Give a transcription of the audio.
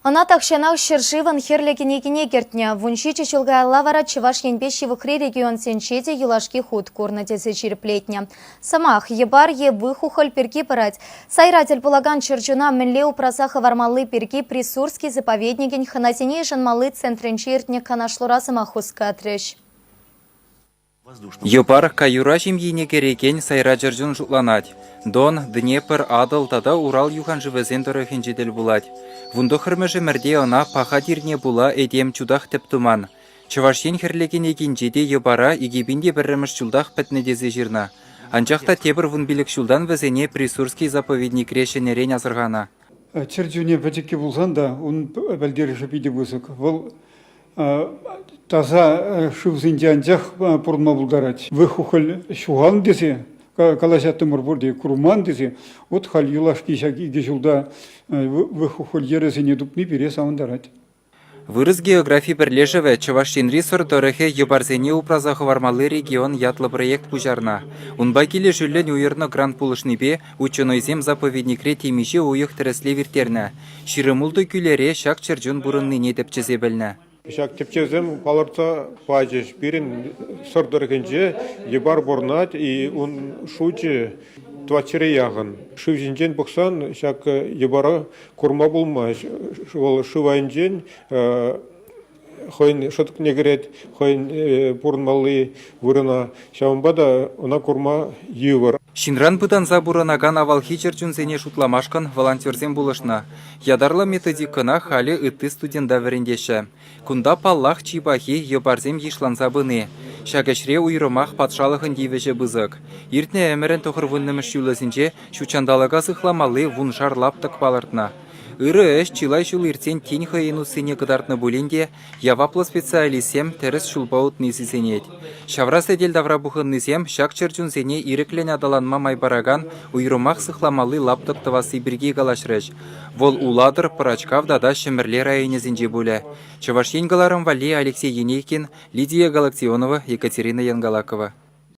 Ана такшанақ шыршыван херлегенегіне кертне. Вунши чечілға лавара чываш енбеші вықри регион сенчеде юлашки худ курнатесі черплетне. Самах ебар выхухоль перки парать. Сайратель полаган чырчуна мінле упрасаха вармалы перки присурский заповедниген ханасене жанмалы центрен чертне канашлура самахуска атреш. Ебар каюра жемьене кереген сайра жыржын жутланать. Дон, Днепр, Адыл, тада Урал юхан живезен дорохен жедел булать. Вунду хырмыжы мірде она паха дирне була эдем чудах теп туман. Чывашен херлеген еген жеде ебара игебинде біріміш чулдах пәтнедезе жирна. Анчақта тебір вунбилік чулдан візене присурский заповедник решенерен азырғана. Чыржуне бәжекке болсан да, он бәлдері жапиде бұзық. Бұл таза шывзынде анчақ бұрынма бұлдарач. Выхухыл шуған десе, калашатты мұрбұрде курман десе, от хал юлашки шаки гешулда выхухыл ересене дупни бере сауындарач. Вырыз географии бірлежеве Чывашин рисор дорохе ебарзене упразахы вармалы регион ятлы проект пужарна. Унба келе жүллен уйырны грант пулышныбе ученоизем заповедникре темеше уйық тіресле виртерна. Ширымулды күлере шак чыржун бұрынны не тепчезе білні. Шак тепчезем паларта пажеш бирин сордоргенже ебар борнат и он шуче твачере ягын. Шывжинжен боксан шак ебара курма булма. Шывал шывайнжен хойн шотк негерет хойн бурнмалы вырына шамбада она курма ювар. Шинран пытан забуранаган авалхи чырчунсене шутламашкан волонтерзем булышна. Ядарлы методикына хали ытты студента варендеше. Кунда паллах чибахи ебарзем ешланса быны. Шагашре уйрымах патшалыхын дивеже бызык. Иртне әмірін тоқырвыннымыш юласынче шучандалага сыхламалы вун жарлаптық балыртна. Иры эш чилай шул иртен тень хайыну сыне кыдартны буленде яваплы специалисем терес шулбаут несисенет. Шаврас эдел давра бухыннысем шак чырчун сене иреклен адаланма майбараган уйрымах сыхламалы лаптық тывасы бірге галашрыш. Вол уладыр пырачкав дада шемірле районезінже буле. Чываш енгаларым Вали Алексей Енейкин, Лидия Галактионова, Екатерина Янгалакова.